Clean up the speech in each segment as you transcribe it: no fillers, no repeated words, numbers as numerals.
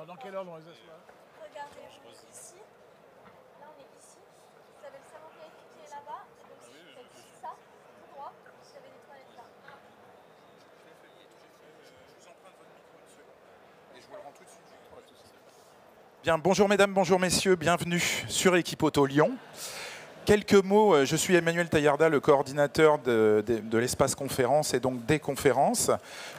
Alors dans quel ordre on les assoit? Regardez, ici. Là, on est ici. Vous avez le salon VIP qui est là-bas. Et donc, si vous faites ça, tout droit, vous avez les toilettes là. Je vous emprunte votre micro une seconde. Et je vous le rends tout de suite. Bien, bonjour mesdames, bonjour messieurs, bienvenue sur Equipoto Lyon. Quelques mots, je suis Emmanuel Taillarda, le coordinateur de l'espace conférence et donc des conférences.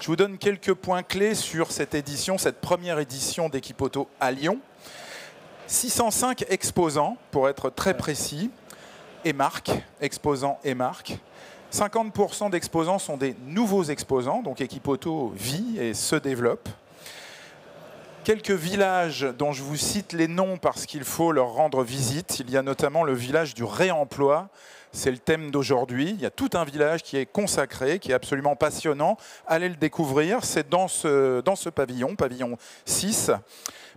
Je vous donne quelques points clés sur cette édition, cette première édition d'Equipoto à Lyon. 605 exposants, pour être très précis, et marques, exposants et marques. 50% d'exposants sont des nouveaux exposants, donc Equipoto vit et se développe. Quelques villages dont je vous cite les noms parce qu'il faut leur rendre visite. Il y a notamment le village du réemploi. C'est le thème d'aujourd'hui. Il y a tout un village qui est consacré, qui est absolument passionnant. Allez le découvrir. C'est dans ce pavillon, pavillon 6.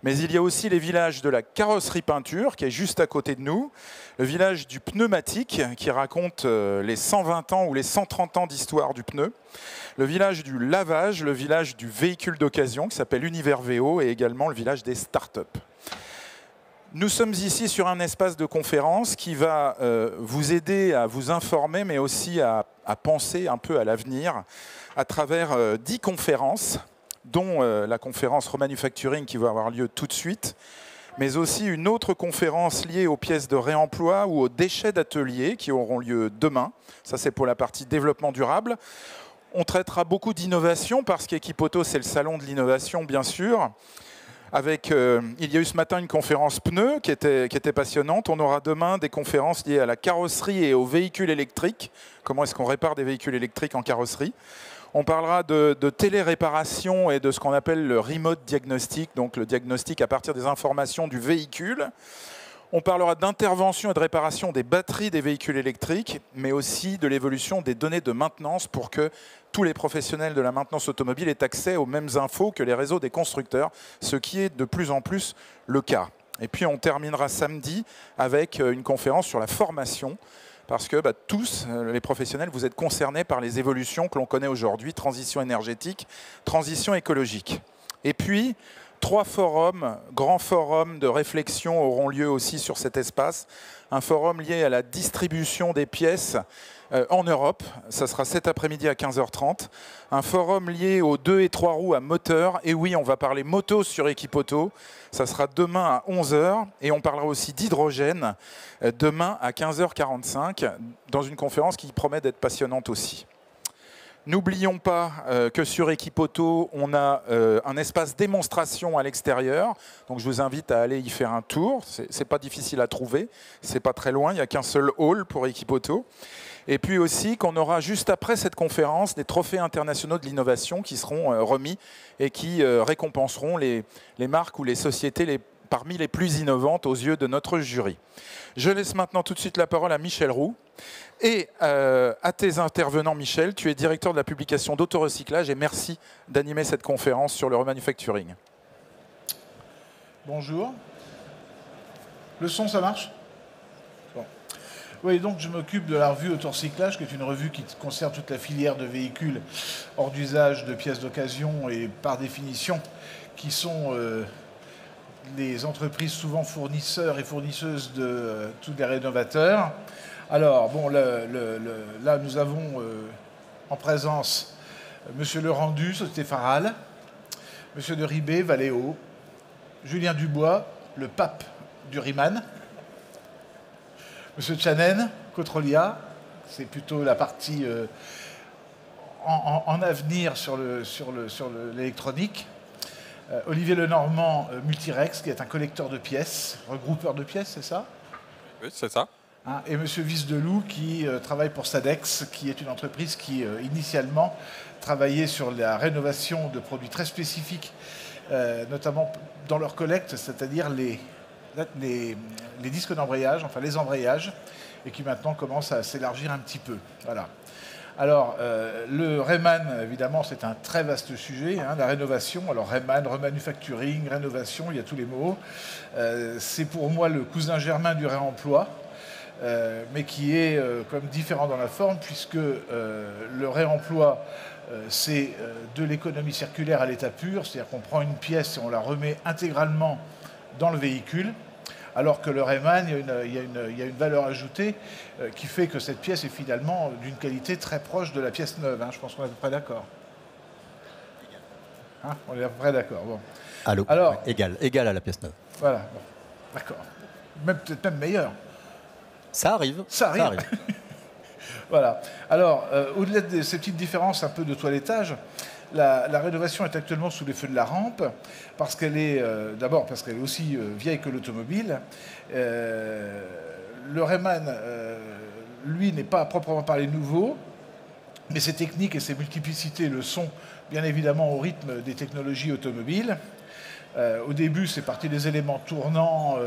Mais il y a aussi les villages de la carrosserie peinture, qui est juste à côté de nous. Le village du pneumatique, qui raconte les 120 ans ou les 130 ans d'histoire du pneu. Le village du lavage, le village du véhicule d'occasion, qui s'appelle Univers VO, et également le village des startups. Nous sommes ici sur un espace de conférence qui va vous aider à vous informer, mais aussi à penser un peu à l'avenir, à travers 10 conférences, dont la conférence Remanufacturing qui va avoir lieu tout de suite, mais aussi une autre conférence liée aux pièces de réemploi ou aux déchets d'atelier qui auront lieu demain. Ça, c'est pour la partie développement durable. On traitera beaucoup d'innovation parce qu'Equipoto, c'est le salon de l'innovation, bien sûr. Il y a eu ce matin une conférence pneus qui était passionnante. On aura demain des conférences liées à la carrosserie et aux véhicules électriques. Comment est-ce qu'on répare des véhicules électriques en carrosserie? On parlera de téléréparation et de ce qu'on appelle le remote diagnostic, donc le diagnostic à partir des informations du véhicule. On parlera d'intervention et de réparation des batteries des véhicules électriques, mais aussi de l'évolution des données de maintenance pour que tous les professionnels de la maintenance automobile aient accès aux mêmes infos que les réseaux des constructeurs, ce qui est de plus en plus le cas. Et puis on terminera samedi avec une conférence sur la formation, parce que tous les professionnels, vous êtes concernés par les évolutions que l'on connaît aujourd'hui, transition énergétique, transition écologique. Et puis, 3 forums, grands forums de réflexion auront lieu aussi sur cet espace. Un forum lié à la distribution des pièces en Europe, ça sera cet après-midi à 15h30. Un forum lié aux 2 et 3 roues à moteur. Et oui, on va parler moto sur Equipoto. Ça sera demain à 11h. Et on parlera aussi d'hydrogène demain à 15h45 dans une conférence qui promet d'être passionnante aussi. N'oublions pas que sur Equipoto, on a un espace démonstration à l'extérieur. Donc je vous invite à aller y faire un tour. C'est pas difficile à trouver. C'est pas très loin. Il n'y a qu'un seul hall pour Equipoto. Et puis aussi qu'on aura juste après cette conférence des trophées internationaux de l'innovation qui seront remis et qui récompenseront les marques ou les sociétés parmi les plus innovantes aux yeux de notre jury. Je laisse maintenant tout de suite la parole à Michel Roux. Et à tes intervenants, Michel, tu es directeur de la publication d'Autorecyclage et merci d'animer cette conférence sur le remanufacturing. Bonjour. Le son, ça marche? Bon. Oui, donc je m'occupe de la revue Autorecyclage, qui est une revue qui concerne toute la filière de véhicules hors d'usage, de pièces d'occasion et par définition, qui sont les entreprises souvent fournisseurs et fournisseuses de tous les rénovateurs. Alors, bon, là, nous avons en présence M. Lerendu, Société Faral, M. de Ribé, Valeo, Julien Dubois, le pape du Riman, M. Chanen, Cotrolia, c'est plutôt la partie en avenir sur l'électronique, Olivier Lenormand, Multirex, qui est un collecteur de pièces, regroupeur de pièces, c'est ça? Oui, c'est ça. Et M. Vice-Deloup qui travaille pour Sadex, qui est une entreprise qui initialement travaillait sur la rénovation de produits très spécifiques, notamment dans leur collecte, c'est-à-dire les disques d'embrayage, enfin les embrayages, et qui maintenant commence à s'élargir un petit peu. Voilà. Alors, le Reman, évidemment, c'est un très vaste sujet, la rénovation. Alors, Reman, remanufacturing, rénovation, il y a tous les mots. C'est pour moi le cousin germain du réemploi. mais qui est quand même différent dans la forme, puisque le réemploi, c'est de l'économie circulaire à l'état pur, c'est-à-dire qu'on prend une pièce et on la remet intégralement dans le véhicule, alors que le Rayman, il y a une valeur ajoutée qui fait que cette pièce est finalement d'une qualité très proche de la pièce neuve. Hein. Je pense qu'on est à peu près d'accord. Hein, on est à peu près d'accord. Bon. Alors, égal à la pièce neuve. Voilà, bon. D'accord. Peut-être même meilleur. Ça arrive. Ça arrive. Voilà. Alors, au-delà de ces petites différences un peu de toilettage, la rénovation est actuellement sous les feux de la rampe, parce qu'elle est, d'abord parce qu'elle est aussi vieille que l'automobile. Le Rayman, lui, n'est pas à proprement parler nouveau, mais ses techniques et ses multiplicités le sont, bien évidemment, au rythme des technologies automobiles. Au début, c'est parti des éléments tournants,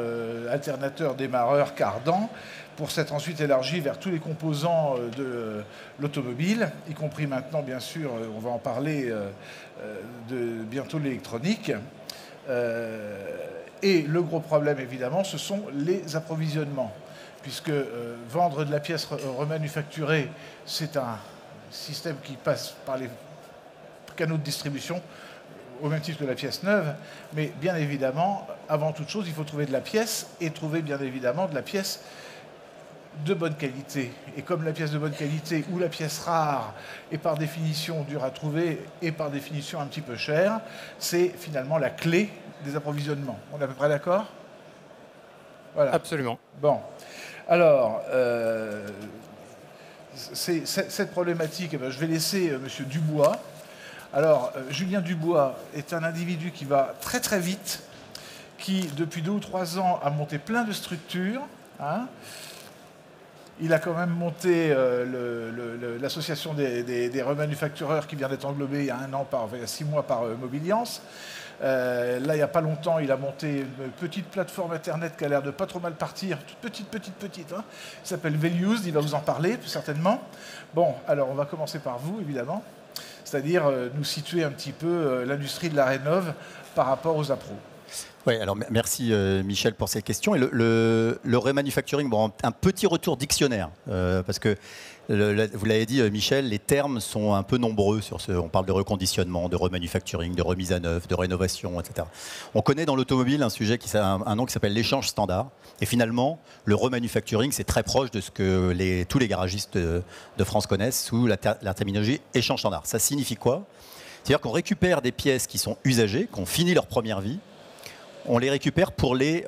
alternateurs, démarreurs, cardans, pour s'être ensuite élargi vers tous les composants de l'automobile, y compris maintenant, bien sûr, on va en parler, de bientôt l'électronique. Et le gros problème, évidemment, ce sont les approvisionnements, puisque vendre de la pièce remanufacturée, c'est un système qui passe par les canaux de distribution, au même titre que la pièce neuve, mais bien évidemment, avant toute chose, il faut trouver de la pièce et trouver bien évidemment de la pièce de bonne qualité. Et comme la pièce de bonne qualité ou la pièce rare est par définition dure à trouver et par définition un petit peu chère, c'est finalement la clé des approvisionnements. On est à peu près d'accord ? Voilà. Absolument. Bon. Alors, cette problématique, eh bien, je vais laisser M. Dubois. Alors, Julien Dubois est un individu qui va très très vite, qui depuis 2 ou 3 ans a monté plein de structures. Hein. Il a quand même monté l'association des remanufactureurs qui vient d'être englobée il y a 6 mois par Mobiliance. Là, il n'y a pas longtemps, il a monté une petite plateforme Internet qui a l'air de pas trop mal partir, toute petite, hein, qui s'appelle Values, il va vous en parler, certainement. Bon, alors on va commencer par vous, évidemment, c'est-à-dire nous situer un petit peu l'industrie de la rénov par rapport aux appros. Oui, alors merci Michel pour ces questions. Et le remanufacturing, bon, un petit retour dictionnaire, parce que vous l'avez dit Michel, les termes sont un peu nombreux sur ce. On parle de reconditionnement, de remanufacturing, de remise à neuf, de rénovation, etc. On connaît dans l'automobile un nom qui s'appelle l'échange standard. Et finalement, le remanufacturing, c'est très proche de ce que tous les garagistes de France connaissent sous la terminologie échange standard. Ça signifie quoi ? C'est-à-dire qu'on récupère des pièces qui sont usagées, qui ont fini leur première vie. On les récupère pour les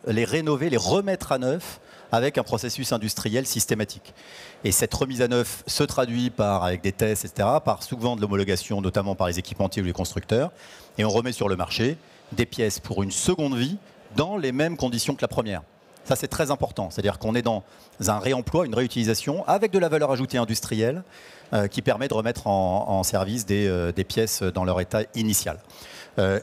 rénover, les remettre à neuf avec un processus industriel systématique. Et cette remise à neuf se traduit avec des tests, etc., par souvent de l'homologation, notamment par les équipementiers ou les constructeurs. Et on remet sur le marché des pièces pour une seconde vie dans les mêmes conditions que la première. Ça, c'est très important. C'est-à-dire qu'on est dans un réemploi, une réutilisation avec de la valeur ajoutée industrielle qui permet de remettre en service des pièces dans leur état initial.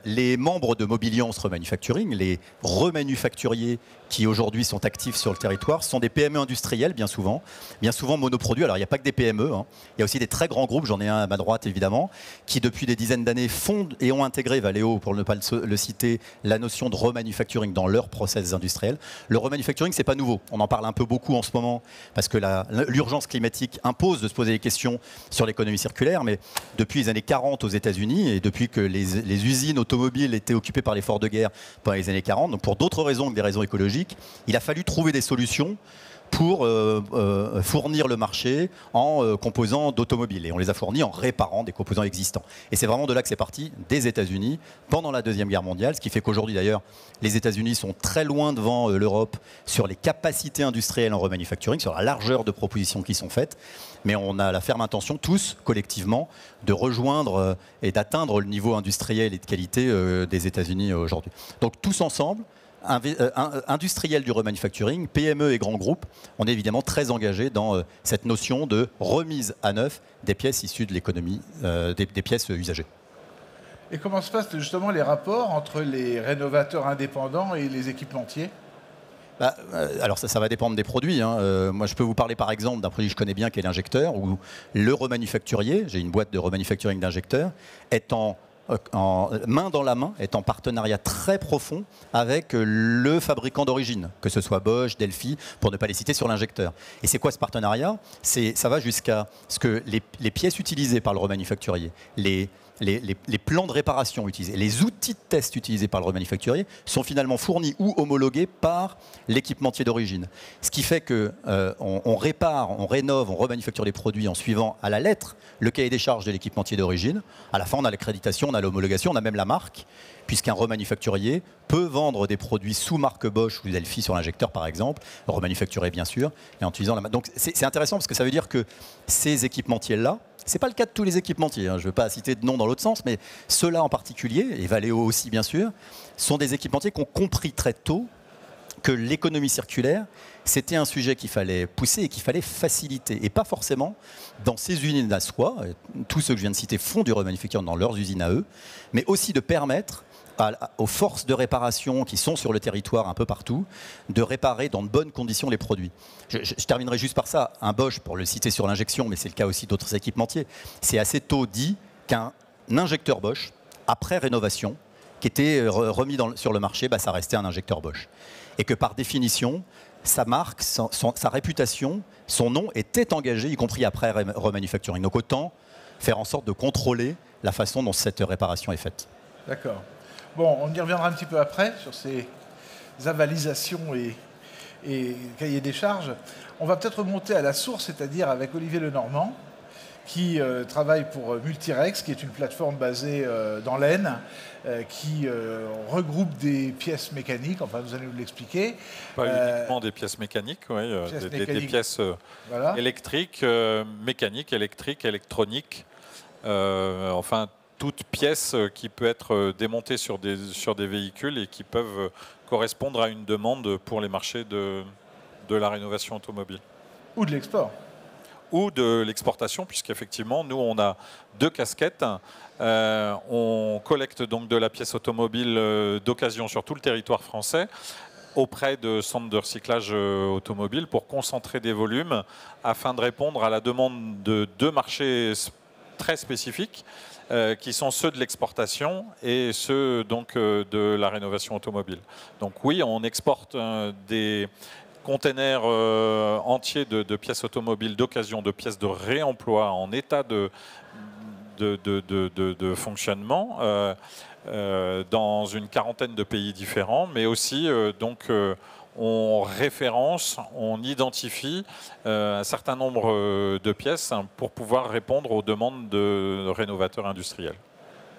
Les membres de Mobiliance Remanufacturing, les remanufacturiers qui aujourd'hui sont actifs sur le territoire, sont des PME industrielles bien souvent monoproduits. Alors il n'y a pas que des PME, hein. Il y a aussi des très grands groupes, j'en ai un à ma droite évidemment, qui depuis des dizaines d'années fondent et ont intégré, Valeo pour ne pas le citer, la notion de remanufacturing dans leurs process industriels. Le remanufacturing, c'est pas nouveau, on en parle un peu beaucoup en ce moment parce que l'urgence climatique impose de se poser des questions sur l'économie circulaire, mais depuis les années 40 aux États-Unis et depuis que les usines automobiles étaient occupées par l'effort de guerre pendant les années 40, donc pour d'autres raisons que des raisons écologiques, il a fallu trouver des solutions pour fournir le marché en composants d'automobiles. Et on les a fournis en réparant des composants existants. Et c'est vraiment de là que c'est parti, des États-Unis, pendant la Deuxième Guerre mondiale, ce qui fait qu'aujourd'hui d'ailleurs, les États-Unis sont très loin devant l'Europe sur les capacités industrielles en remanufacturing, sur la largeur de propositions qui sont faites. Mais on a la ferme intention, tous, collectivement, de rejoindre et d'atteindre le niveau industriel et de qualité des États-Unis aujourd'hui. Donc tous ensemble, industriels du remanufacturing, PME et grands groupes, on est évidemment très engagés dans cette notion de remise à neuf des pièces issues de l'économie, des pièces usagées. Et comment se passent justement les rapports entre les rénovateurs indépendants et les équipementiers ? Alors ça va dépendre des produits. Hein. Moi, je peux vous parler par exemple d'un produit que je connais bien, qui est l'injecteur, où le remanufacturier, j'ai une boîte de remanufacturing d'injecteurs, est en main dans la main, est en partenariat très profond avec le fabricant d'origine, que ce soit Bosch, Delphi, pour ne pas les citer, sur l'injecteur. Et c'est quoi ce partenariat? Ça va jusqu'à ce que les pièces utilisées par le remanufacturier, les plans de réparation utilisés, les outils de test utilisés par le remanufacturier sont finalement fournis ou homologués par l'équipementier d'origine. Ce qui fait qu'on répare, on rénove, on remanufacture les produits en suivant à la lettre le cahier des charges de l'équipementier d'origine. À la fin, on a l'accréditation, on a l'homologation, on a même la marque, puisqu'un remanufacturier peut vendre des produits sous marque Bosch ou Delphi sur l'injecteur, par exemple, remanufacturés bien sûr, et en utilisant la marque. Donc c'est intéressant parce que ça veut dire que ces équipementiers-là, ce n'est pas le cas de tous les équipementiers, hein. Je ne veux pas citer de nom dans l'autre sens, mais ceux-là en particulier, et Valeo aussi bien sûr, sont des équipementiers qui ont compris très tôt que l'économie circulaire, c'était un sujet qu'il fallait pousser et qu'il fallait faciliter. Et pas forcément dans ces usines à soi, tous ceux que je viens de citer font du remanufacturing dans leurs usines à eux, mais aussi de permettre aux forces de réparation qui sont sur le territoire un peu partout, de réparer dans de bonnes conditions les produits. Je terminerai juste par ça. Un Bosch, pour le citer sur l'injection, mais c'est le cas aussi d'autres équipementiers, c'est assez tôt dit qu'un injecteur Bosch, après rénovation, qui était remis sur le marché, ça restait un injecteur Bosch. Et que par définition, sa marque, sa réputation, son nom était engagé, y compris après remanufacturing. Donc autant faire en sorte de contrôler la façon dont cette réparation est faite. D'accord. Bon, on y reviendra un petit peu après sur ces avalisations et cahiers des charges. On va peut-être remonter à la source, c'est-à-dire avec Olivier Lenormand, qui travaille pour Multirex, qui est une plateforme basée dans l'Aisne, qui regroupe des pièces mécaniques, enfin vous allez nous l'expliquer. Pas uniquement des pièces mécaniques, oui, des pièces voilà. électriques, mécaniques, électriques, électroniques, enfin toute pièce qui peut être démontée sur des véhicules et qui peuvent correspondre à une demande pour les marchés de la rénovation automobile. Ou de l'export. Ou de l'exportation, puisqu'effectivement, nous, on a deux casquettes. On collecte donc de la pièce automobile d'occasion sur tout le territoire français auprès de centres de recyclage automobile pour concentrer des volumes afin de répondre à la demande de deux marchés très spécifiques qui sont ceux de l'exportation et ceux donc, de la rénovation automobile. Donc oui, on exporte des containers entiers de pièces automobiles d'occasion, de pièces de réemploi en état de fonctionnement dans une quarantaine de pays différents, mais aussi on référence, on identifie un certain nombre de pièces pour pouvoir répondre aux demandes de rénovateurs industriels.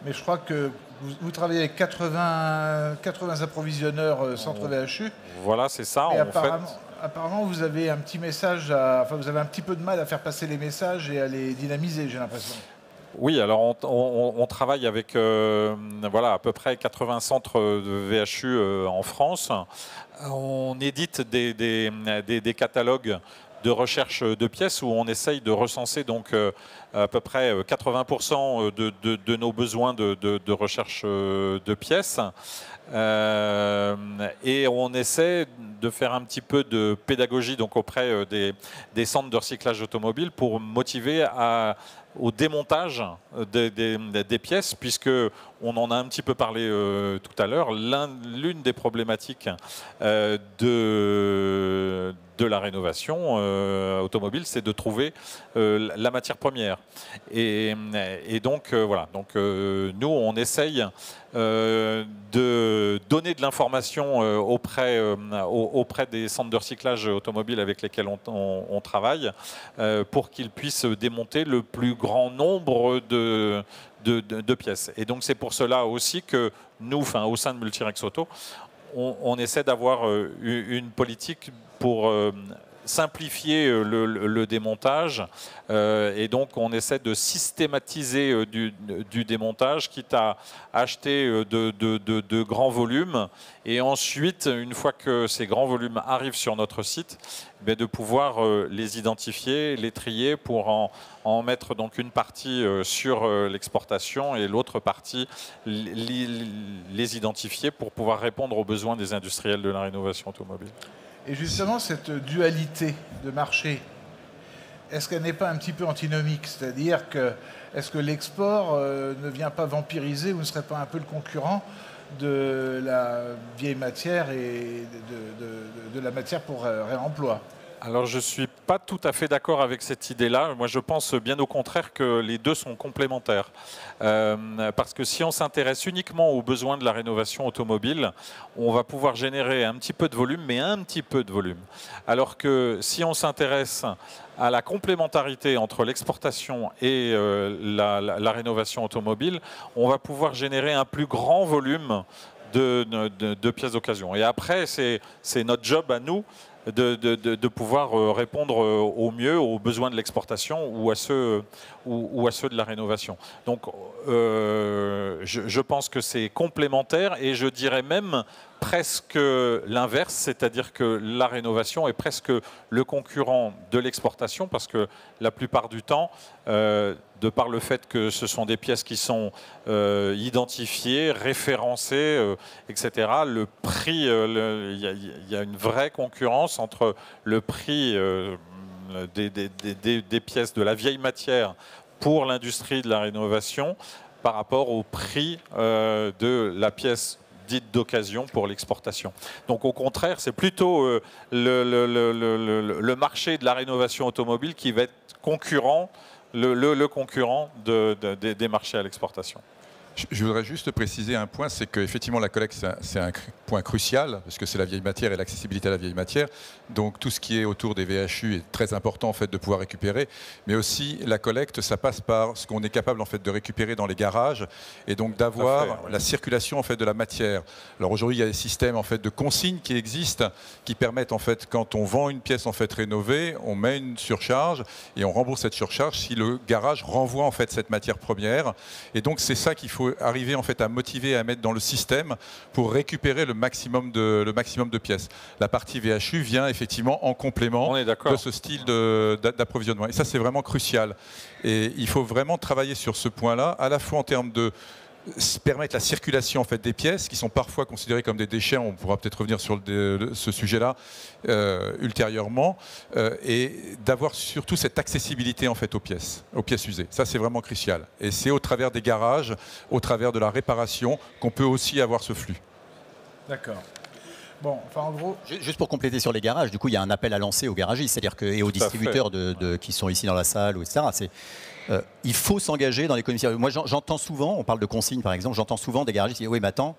Mais je crois que vous travaillez avec 80 approvisionneurs centre VHU. Voilà, c'est ça. Et apparemment, vous avez un petit message, vous avez un petit peu de mal à faire passer les messages et à les dynamiser, j'ai l'impression. Oui, alors on travaille avec à peu près 80 centres de VHU en France. On édite des catalogues de recherche de pièces où on essaye de recenser donc à peu près 80% de nos besoins de recherche de pièces. Et on essaie de faire un petit peu de pédagogie donc auprès des centres de recyclage automobile pour motiver au démontage des pièces, puisque on en a un petit peu parlé tout à l'heure. L'une des problématiques de la rénovation automobile, c'est de trouver la matière première. Et donc voilà. Donc nous, on essaye de donner de l'information auprès des centres de recyclage automobile avec lesquels on travaille pour qu'ils puissent démonter le plus grand nombre de pièces. Et donc c'est pour cela aussi que nous, au sein de Multirex Auto, on essaie d'avoir une politique pour simplifier le démontage et donc on essaie de systématiser du démontage, quitte à acheter de grands volumes et ensuite, une fois que ces grands volumes arrivent sur notre site, de pouvoir les identifier, les trier pour en mettre donc une partie sur l'exportation et l'autre partie les identifier pour pouvoir répondre aux besoins des industriels de la rénovation automobile. Et justement, cette dualité de marché est-ce qu'elle n'est pas un petit peu antinomique? C'est-à-dire que, est-ce que l'export ne vient pas vampiriser ou ne serait pas un peu le concurrent de la vieille matière et de la matière pour réemploi? Alors, je ne suis pas tout à fait d'accord avec cette idée-là. Moi, je pense bien au contraire que les deux sont complémentaires. Parce que si on s'intéresse uniquement aux besoins de la rénovation automobile, on va pouvoir générer un petit peu de volume, mais un petit peu de volume. Alors que si on s'intéresse à la complémentarité entre l'exportation et la rénovation automobile, on va pouvoir générer un plus grand volume de pièces d'occasion. Et après, c'est notre job à nous de pouvoir répondre au mieux aux besoins de l'exportation ou à ceux de la rénovation. Donc je pense que c'est complémentaire et je dirais même presque l'inverse, c'est-à-dire que la rénovation est presque le concurrent de l'exportation parce que la plupart du temps, de par le fait que ce sont des pièces qui sont identifiées, référencées, etc., le prix, il y a une vraie concurrence entre le prix des pièces de la vieille matière pour l'industrie de la rénovation par rapport au prix de la pièce dite d'occasion pour l'exportation. Donc au contraire, c'est plutôt le marché de la rénovation automobile qui va être concurrent, le concurrent des marchés à l'exportation. Je voudrais juste préciser un point, c'est qu'effectivement la collecte c'est un point crucial parce que c'est la vieille matière et l'accessibilité à la vieille matière. Donc tout ce qui est autour des VHU est très important en fait de pouvoir récupérer, mais aussi la collecte ça passe par ce qu'on est capable en fait de récupérer dans les garages et donc d'avoir la circulation en fait de la matière. Alors aujourd'hui il y a des systèmes en fait de consignes qui existent qui permettent en fait quand on vend une pièce en fait rénovée, on met une surcharge et on rembourse cette surcharge si le garage renvoie en fait cette matière première et donc c'est ça qu'il faut arriver en fait à motiver, à mettre dans le système pour récupérer le maximum de pièces. La partie VHU vient effectivement en complément de ce style d'approvisionnement. Et ça, c'est vraiment crucial. Et il faut vraiment travailler sur ce point-là, à la fois en termes de permettre la circulation en fait, des pièces qui sont parfois considérées comme des déchets, on pourra peut-être revenir sur ce sujet-là ultérieurement, et d'avoir surtout cette accessibilité en fait, aux pièces usées. Ça c'est vraiment crucial. Et c'est au travers des garages, au travers de la réparation qu'on peut aussi avoir ce flux. D'accord. Bon, enfin en gros... Juste pour compléter sur les garages, du coup il y a un appel à lancer aux garagistes, c'est-à-dire que, et aux distributeurs qui sont ici dans la salle, etc. Il faut s'engager dans l'économie circulaire. Moi j'entends souvent, on parle de consigne par exemple, j'entends souvent des garagistes qui disent oui mais attends,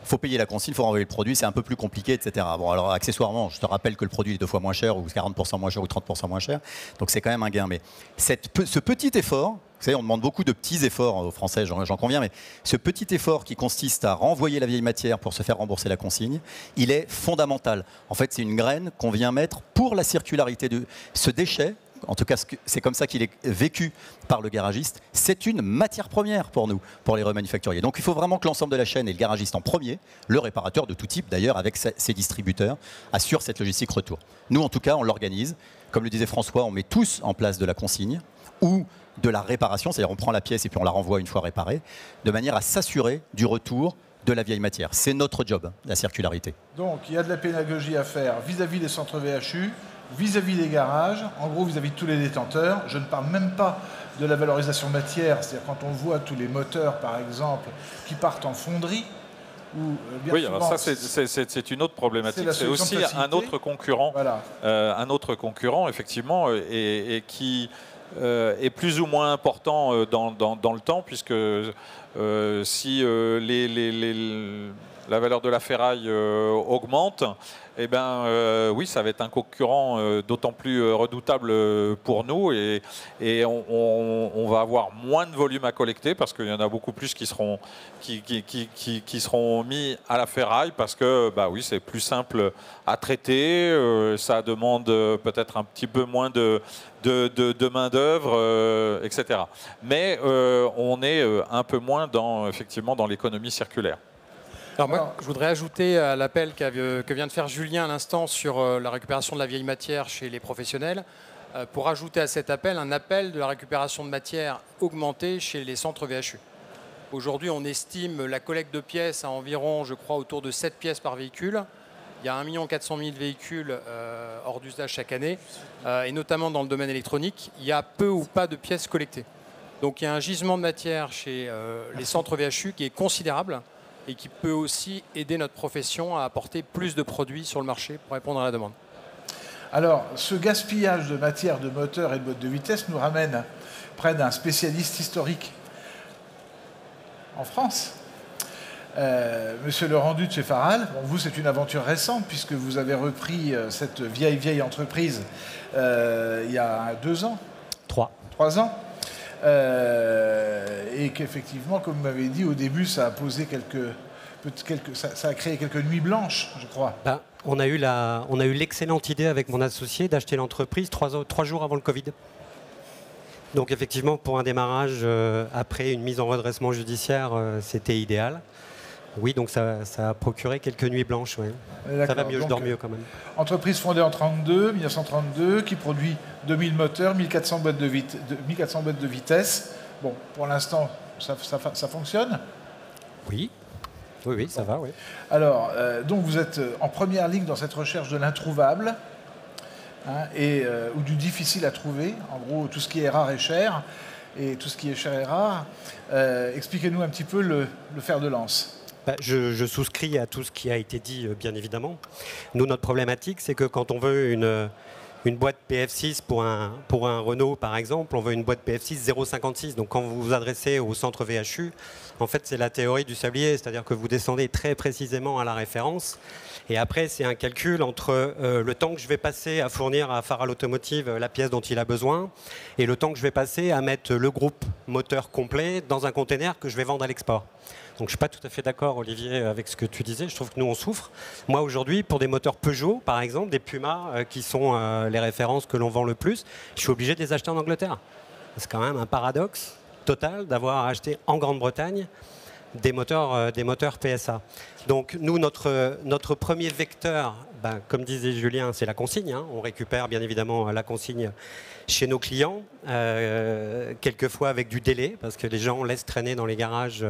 il faut payer la consigne, il faut renvoyer le produit, c'est un peu plus compliqué, etc. Bon alors accessoirement, je te rappelle que le produit est 2 fois moins cher ou 40% moins cher ou 30% moins cher, donc c'est quand même un gain. Mais ce petit effort, vous savez, on demande beaucoup de petits efforts aux Français, j'en conviens, mais ce petit effort qui consiste à renvoyer la vieille matière pour se faire rembourser la consigne, il est fondamental. En fait, c'est une graine qu'on vient mettre pour la circularité de ce déchet. En tout cas, c'est comme ça qu'il est vécu par le garagiste. C'est une matière première pour nous, pour les remanufacturiers. Donc il faut vraiment que l'ensemble de la chaîne, et le garagiste en premier, le réparateur de tout type d'ailleurs, avec ses distributeurs, assure cette logistique retour. Nous, en tout cas, on l'organise. Comme le disait François, on met tous en place de la consigne ou de la réparation, c'est-à-dire on prend la pièce et puis on la renvoie une fois réparée, de manière à s'assurer du retour de la vieille matière. C'est notre job, la circularité. Donc il y a de la pédagogie à faire vis-à-vis des centres VHU, vis-à-vis des garages, en gros vis-à-vis de tous les détenteurs. Je ne parle même pas de la valorisation matière, c'est-à-dire quand on voit tous les moteurs, par exemple, qui partent en fonderie. Oui, alors ça c'est une autre problématique. C'est aussi un autre concurrent, voilà. Un autre concurrent effectivement, et qui est plus ou moins important dans le temps, puisque si la valeur de la ferraille augmente, eh ben, oui, ça va être un concurrent d'autant plus redoutable pour nous et on va avoir moins de volume à collecter parce qu'il y en a beaucoup plus qui seront mis à la ferraille parce que bah oui, c'est plus simple à traiter, ça demande peut-être un petit peu moins de main-d'œuvre, etc. Mais on est un peu moins effectivement dans l'économie circulaire. Alors moi, je voudrais ajouter à l'appel que vient de faire Julien à l'instant sur la récupération de la vieille matière chez les professionnels, pour ajouter à cet appel un appel de la récupération de matière augmentée chez les centres VHU. Aujourd'hui, on estime la collecte de pièces à environ, je crois, autour de 7 pièces par véhicule. Il y a 1 400 000 véhicules hors d'usage chaque année, et notamment dans le domaine électronique, il y a peu ou pas de pièces collectées. Donc il y a un gisement de matière chez les centres VHU qui est considérable et qui peut aussi aider notre profession à apporter plus de produits sur le marché pour répondre à la demande. Alors, ce gaspillage de matière, de moteur et de boîte de vitesse nous ramène près d'un spécialiste historique en France. Monsieur Laurent Dut chez Faral, bon, vous c'est une aventure récente puisque vous avez repris cette vieille entreprise il y a 2 ans 3 ans. Et qu'effectivement, comme vous m'avez dit, au début ça a posé ça a créé quelques nuits blanches, je crois. Ben, on a eu l'excellente idée avec mon associé d'acheter l'entreprise 3 jours avant le Covid. Donc effectivement, pour un démarrage après une mise en redressement judiciaire, c'était idéal. Oui, donc ça a procuré quelques nuits blanches. Ouais. Ça va mieux, donc, je dors mieux quand même. Entreprise fondée en 1932, qui produit 2000 moteurs, 1400 boîtes de vitesse. Bon, pour l'instant, ça fonctionne? Oui. Oui, ça va, oui. Alors, donc vous êtes en première ligne dans cette recherche de l'introuvable, hein, ou du difficile à trouver. En gros, tout ce qui est rare est cher, et tout ce qui est cher est rare. Expliquez-nous un petit peu le fer de lance. Je souscris à tout ce qui a été dit, bien évidemment. Nous, notre problématique, c'est que quand on veut une boîte PF6 pour un Renault, par exemple, on veut une boîte PF6 0,56. Donc quand vous vous adressez au centre VHU, en fait, c'est la théorie du sablier, c'est-à-dire que vous descendez très précisément à la référence. Et après, c'est un calcul entre le temps que je vais passer à fournir à Faral Automotive la pièce dont il a besoin et le temps que je vais passer à mettre le groupe moteur complet dans un container que je vais vendre à l'export. Donc je ne suis pas tout à fait d'accord, Olivier, avec ce que tu disais. Je trouve que nous, on souffre. Moi, aujourd'hui, pour des moteurs Peugeot, par exemple, des Puma, qui sont les références que l'on vend le plus, je suis obligé de les acheter en Angleterre. C'est quand même un paradoxe total d'avoir acheté en Grande-Bretagne des moteurs PSA. Donc nous, notre premier vecteur, comme disait Julien, c'est la consigne. Hein. On récupère bien évidemment la consigne chez nos clients, quelquefois avec du délai, parce que les gens laissent traîner dans les garages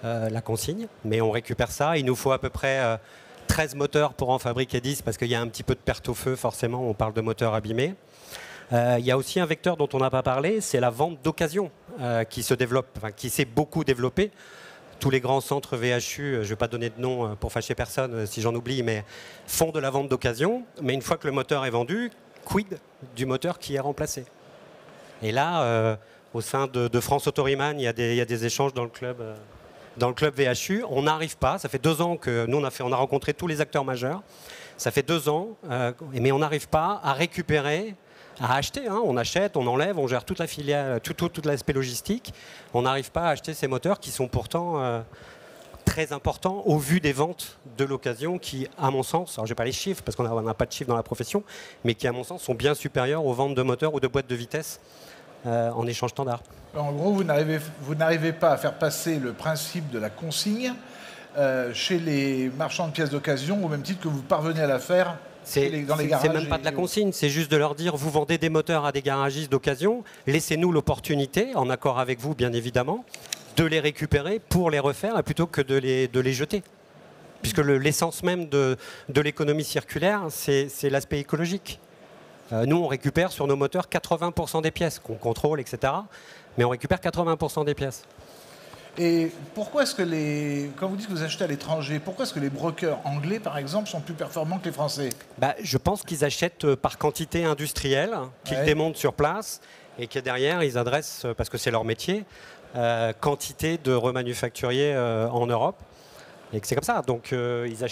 la consigne, mais on récupère ça. Il nous faut à peu près 13 moteurs pour en fabriquer 10, parce qu'il y a un petit peu de perte au feu, forcément, on parle de moteurs abîmés. Il y a aussi un vecteur dont on n'a pas parlé, c'est la vente d'occasion qui se développe, qui s'est beaucoup développée. Tous les grands centres VHU, je ne vais pas donner de nom pour fâcher personne si j'en oublie, mais font de la vente d'occasion. Mais une fois que le moteur est vendu, quid du moteur qui est remplacé? Et là, au sein de France Autoriman, il y a des échanges dans le club VHU. On n'arrive pas, ça fait 2 ans que nous on a rencontré tous les acteurs majeurs. Ça fait 2 ans, mais on n'arrive pas à récupérer, à acheter. Hein. On achète, on enlève, on gère toute la filiale, tout l'aspect logistique. On n'arrive pas à acheter ces moteurs qui sont pourtant très importants au vu des ventes de l'occasion qui, à mon sens, alors je n'ai pas les chiffres parce qu'on n'a pas de chiffres dans la profession, mais qui, à mon sens, sont bien supérieurs aux ventes de moteurs ou de boîtes de vitesse en échange standard. En gros, vous n'arrivez pas à faire passer le principe de la consigne chez les marchands de pièces d'occasion au même titre que vous parvenez à la faire dans les garages. C'est même pas de la consigne, c'est juste de leur dire vous vendez des moteurs à des garagistes d'occasion, laissez-nous l'opportunité, en accord avec vous bien évidemment, de les récupérer pour les refaire plutôt que de les jeter. Puisque l'essence même de l'économie circulaire, c'est l'aspect écologique. Nous, on récupère sur nos moteurs 80% des pièces qu'on contrôle, etc. Mais on récupère 80% des pièces. Et pourquoi est-ce que quand vous dites que vous achetez à l'étranger, pourquoi est-ce que les brokers anglais, par exemple, sont plus performants que les Français? Je pense qu'ils achètent par quantité industrielle, qu'ils démontent sur place, et que derrière, ils adressent, parce que c'est leur métier, quantité de remanufacturiers en Europe. Et que c'est comme ça. Donc ils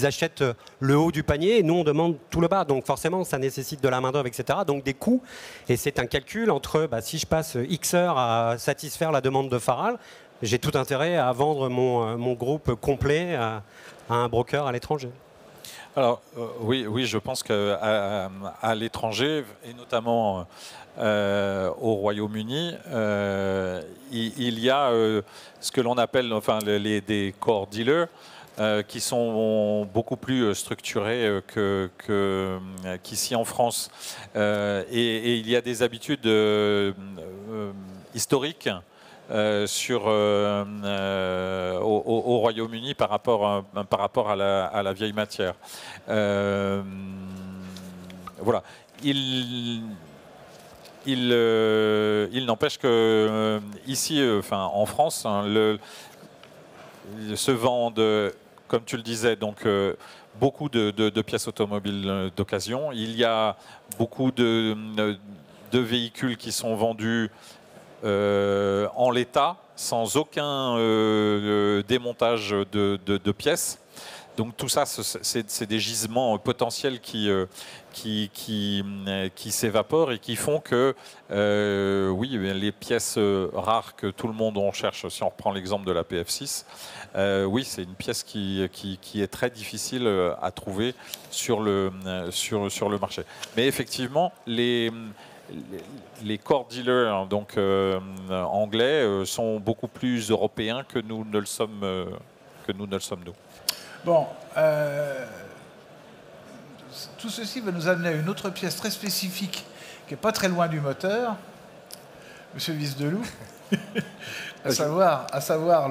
achètent le haut du panier et nous on demande tout le bas. Donc forcément ça nécessite de la main d'œuvre, etc. Donc des coûts. Et c'est un calcul entre si je passe X heures à satisfaire la demande de Faral, j'ai tout intérêt à vendre mon groupe complet à un broker à l'étranger. Alors oui, je pense qu'à l'étranger, et notamment au Royaume-Uni, il y a ce que l'on appelle des core dealers qui sont beaucoup plus structurés qu'ici en France. Et il y a des habitudes historiques au Royaume-Uni par rapport à la vieille matière. Voilà. Il n'empêche que ici, en France, hein, se vendent, comme tu le disais, donc beaucoup de pièces automobiles d'occasion. Il y a beaucoup de véhicules qui sont vendus en l'état, sans aucun démontage de pièces. Donc tout ça, c'est des gisements potentiels qui s'évaporent et qui font que, oui, les pièces rares que tout le monde en cherche, si on reprend l'exemple de la PF6, oui, c'est une pièce qui est très difficile à trouver sur le marché. Mais effectivement, les core dealers, hein, donc anglais, sont beaucoup plus européens que nous ne le sommes nous. Bon, tout ceci va nous amener à une autre pièce très spécifique qui n'est pas très loin du moteur, Monsieur Vice-Deloup, à savoir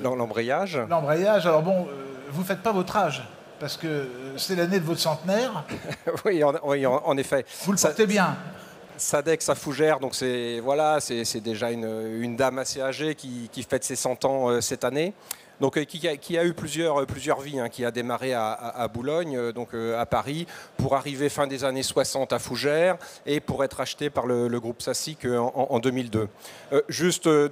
l'embrayage. L'embrayage. Alors bon, vous ne faites pas votre âge, parce que c'est l'année de votre centenaire. Oui, en effet. Vous le portez bien. Sadex à Fougères, donc c'est déjà une dame assez âgée qui fête ses 100 ans cette année. Donc, qui a eu plusieurs vies, hein, qui a démarré à Boulogne, donc à Paris, pour arriver fin des années 60 à Fougères et pour être acheté par le groupe Sacyc en 2002.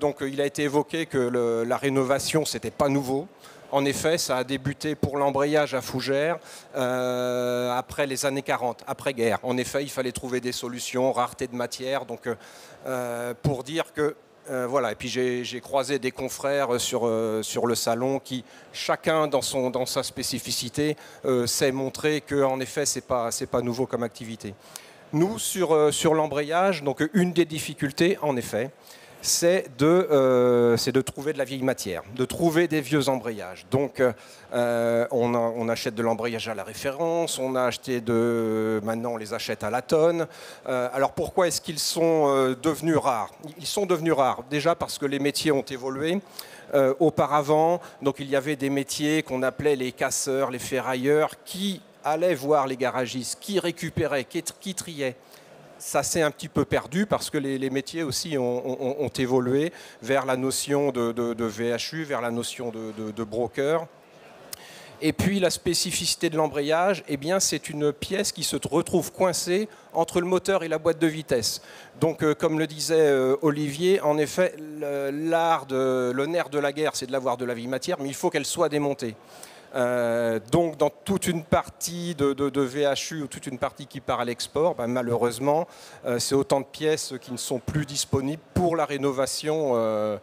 Donc, il a été évoqué que la rénovation, c'était pas nouveau. En effet, ça a débuté pour l'embrayage à Fougères après les années 40, après-guerre. En effet, il fallait trouver des solutions, rareté de matière, donc pour dire que voilà. Et puis j'ai croisé des confrères sur le salon qui, chacun dans sa spécificité, sait montrer qu'en effet, c'est pas nouveau comme activité. Nous, sur l'embrayage, donc une des difficultés, en effet, c'est de trouver de la vieille matière, de trouver des vieux embrayages. Donc, on achète de l'embrayage à la référence, maintenant on les achète à la tonne. Alors pourquoi est-ce qu'ils sont devenus rares? Ils sont devenus rares, déjà parce que les métiers ont évolué. Auparavant, donc il y avait des métiers qu'on appelait les casseurs, les ferrailleurs, qui allaient voir les garagistes, qui récupéraient, qui triaient. Ça s'est un petit peu perdu parce que les métiers aussi ont évolué vers la notion de VHU, vers la notion de broker. Et puis la spécificité de l'embrayage, eh bien, c'est une pièce qui se retrouve coincée entre le moteur et la boîte de vitesse. Donc, comme le disait Olivier, en effet, le nerf de la guerre, c'est de l'avoir de la vieille matière, mais il faut qu'elle soit démontée. Donc dans toute une partie de VHU ou toute une partie qui part à l'export, malheureusement, c'est autant de pièces qui ne sont plus disponibles pour la rénovation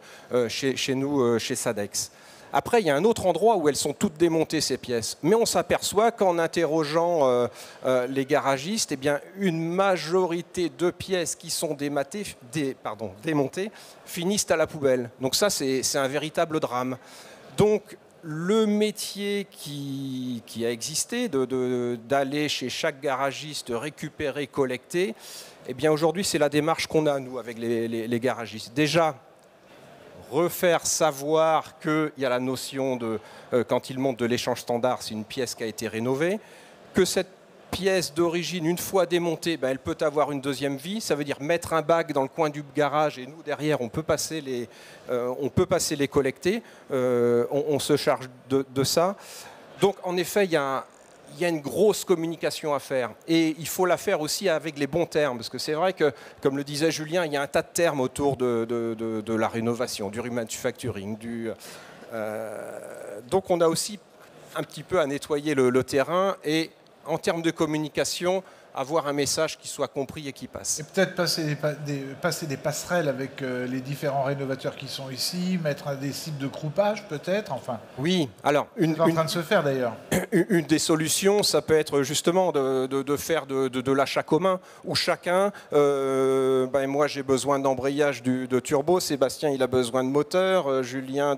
chez nous, chez Sadex. Après, il y a un autre endroit où elles sont toutes démontées, ces pièces. Mais on s'aperçoit qu'en interrogeant les garagistes, eh bien, une majorité de pièces qui sont démontées finissent à la poubelle. Donc ça, c'est un véritable drame. Donc, le métier qui a existé, d'aller chez chaque garagiste, récupérer, collecter, eh bien aujourd'hui c'est la démarche qu'on a nous avec les garagistes. Déjà, refaire savoir qu'il y a la notion de, quand ils montent de l'échange standard, c'est une pièce qui a été rénovée, que cette pièce d'origine, une fois démontée, elle peut avoir une deuxième vie. Ça veut dire mettre un bac dans le coin du garage et nous, derrière, on peut passer les collecter. On se charge de ça. Donc, en effet, il y a une grosse communication à faire. Et il faut la faire aussi avec les bons termes. Parce que c'est vrai que, comme le disait Julien, il y a un tas de termes autour de la rénovation, du remanufacturing. Donc, on a aussi un petit peu à nettoyer le terrain et en termes de communication, avoir un message qui soit compris et qui passe. Et peut-être passer des passerelles avec les différents rénovateurs qui sont ici, mettre des sites de groupage peut-être, enfin. Oui, alors... C'est en train de se faire d'ailleurs. Une des solutions, ça peut être justement de faire de l'achat commun, où chacun, moi j'ai besoin d'embrayage de turbo, Sébastien il a besoin de moteur, Julien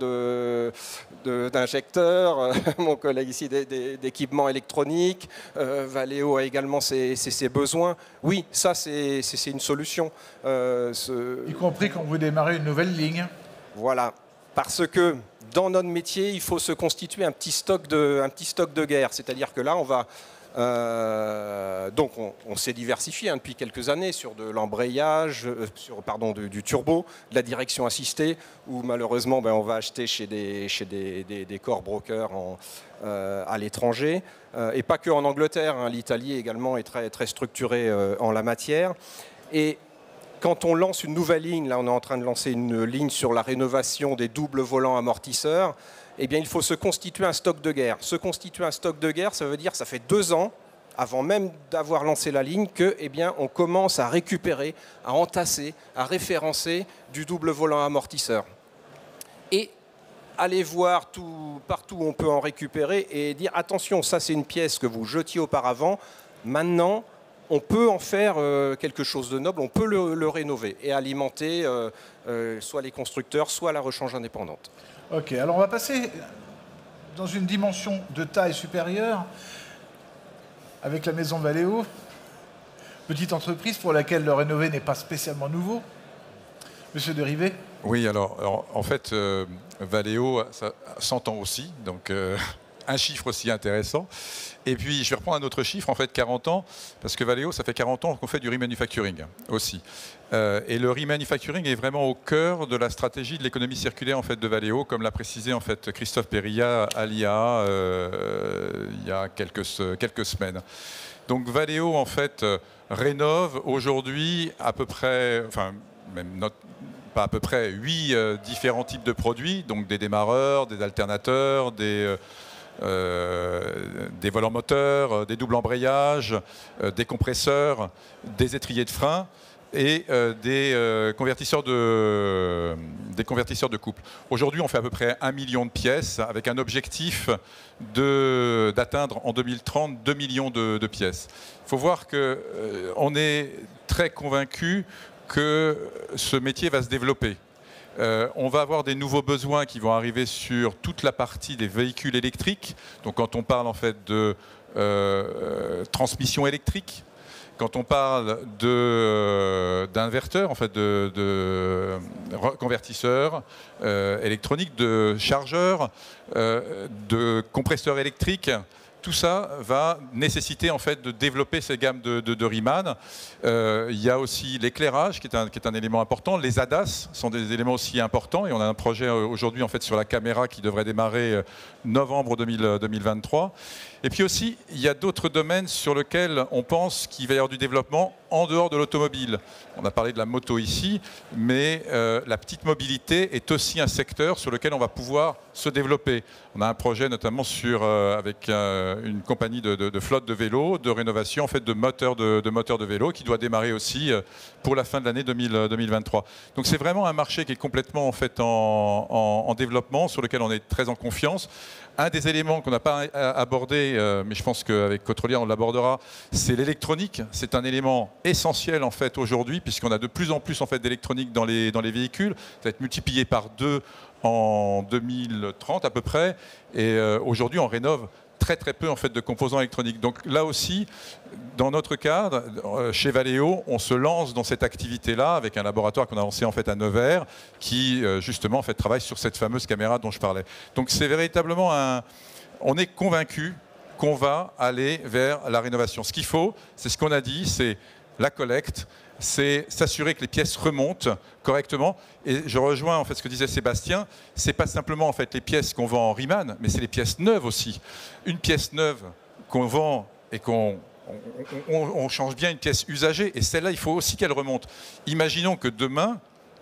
d'injecteurs, mon collègue ici d'équipements électroniques, Valéo a également ses ses besoins, oui, ça c'est une solution. Y compris quand vous démarrez une nouvelle ligne. Voilà, parce que dans notre métier, il faut se constituer un petit stock de guerre. C'est-à-dire que là, on va... donc on s'est diversifié depuis quelques années sur de l'embrayage, du turbo, de la direction assistée, où malheureusement on va acheter chez des core brokers à l'étranger, et pas que en Angleterre, hein. L'Italie également est très, très structurée en la matière. Et quand on lance une nouvelle ligne, là on est en train de lancer une ligne sur la rénovation des doubles volants amortisseurs, eh bien, il faut se constituer un stock de guerre. Se constituer un stock de guerre, ça veut dire que ça fait 2 ans, avant même d'avoir lancé la ligne, que, eh bien, on commence à récupérer, à entasser, à référencer du double volant amortisseur. Et aller voir partout où on peut en récupérer et dire attention, ça c'est une pièce que vous jetiez auparavant, maintenant on peut en faire quelque chose de noble, on peut le rénover et alimenter soit les constructeurs, soit la rechange indépendante. Ok, alors on va passer dans une dimension de taille supérieure avec la maison Valeo, petite entreprise pour laquelle le rénové n'est pas spécialement nouveau. Monsieur Derivé. Oui, alors en fait, Valeo, ça s'entend aussi, donc un chiffre aussi intéressant. Et puis, je vais reprendre un autre chiffre, en fait, 40 ans, parce que Valeo, ça fait 40 ans qu'on fait du remanufacturing aussi. Et le remanufacturing est vraiment au cœur de la stratégie de l'économie circulaire en fait, de Valeo, comme l'a précisé en fait, Christophe Périllat à l'IA il y a quelques semaines. Donc Valeo, en fait, rénove aujourd'hui à peu près, enfin, même pas à peu près, 8 différents types de produits, donc des démarreurs, des alternateurs, des volants moteurs, des doubles embrayages, des compresseurs, des étriers de frein et des convertisseurs de couple. Aujourd'hui, on fait à peu près 1 million de pièces avec un objectif d'atteindre en 2030 2 millions de pièces. Il faut voir qu'on est très convaincu que ce métier va se développer. On va avoir des nouveaux besoins qui vont arriver sur toute la partie des véhicules électriques. Donc quand on parle en fait de transmission électrique, quand on parle d'inverteurs, en fait de convertisseurs électroniques, de chargeurs, de compresseurs électriques, tout ça va nécessiter en fait de développer ces gammes de Riemann. Il y a aussi l'éclairage qui est un élément important. Les ADAS sont des éléments aussi importants et on a un projet aujourd'hui en fait sur la caméra qui devrait démarrer novembre 2023. Et puis aussi, il y a d'autres domaines sur lesquels on pense qu'il va y avoir du développement en dehors de l'automobile. On a parlé de la moto ici, mais la petite mobilité est aussi un secteur sur lequel on va pouvoir se développer. On a un projet notamment avec une compagnie de flotte de vélos, de rénovation en fait, de moteurs de vélo qui doit démarrer aussi pour la fin de l'année 2023. Donc c'est vraiment un marché qui est complètement en, fait, en développement, sur lequel on est très en confiance. Un des éléments qu'on n'a pas abordé, mais je pense qu'avec Cotrolia on l'abordera, c'est l'électronique. C'est un élément essentiel en fait aujourd'hui, puisqu'on a de plus en plus en fait d'électronique dans les véhicules. Ça va être multiplié par 2 en 2030 à peu près. Et aujourd'hui on rénove très très peu en fait de composants électroniques. Donc là aussi, dans notre cadre, chez Valeo, on se lance dans cette activité-là avec un laboratoire qu'on a lancé en fait à Nevers, qui justement en fait travaille sur cette fameuse caméra dont je parlais. Donc c'est véritablement on est convaincu qu'on va aller vers la rénovation. Ce qu'il faut, c'est ce qu'on a dit, c'est la collecte, c'est s'assurer que les pièces remontent correctement. Et je rejoins en fait ce que disait Sébastien, c'est pas simplement en fait les pièces qu'on vend en Riemann, mais c'est les pièces neuves aussi. Une pièce neuve qu'on vend et qu'on change bien une pièce usagée, et celle-là, il faut aussi qu'elle remonte. Imaginons que demain,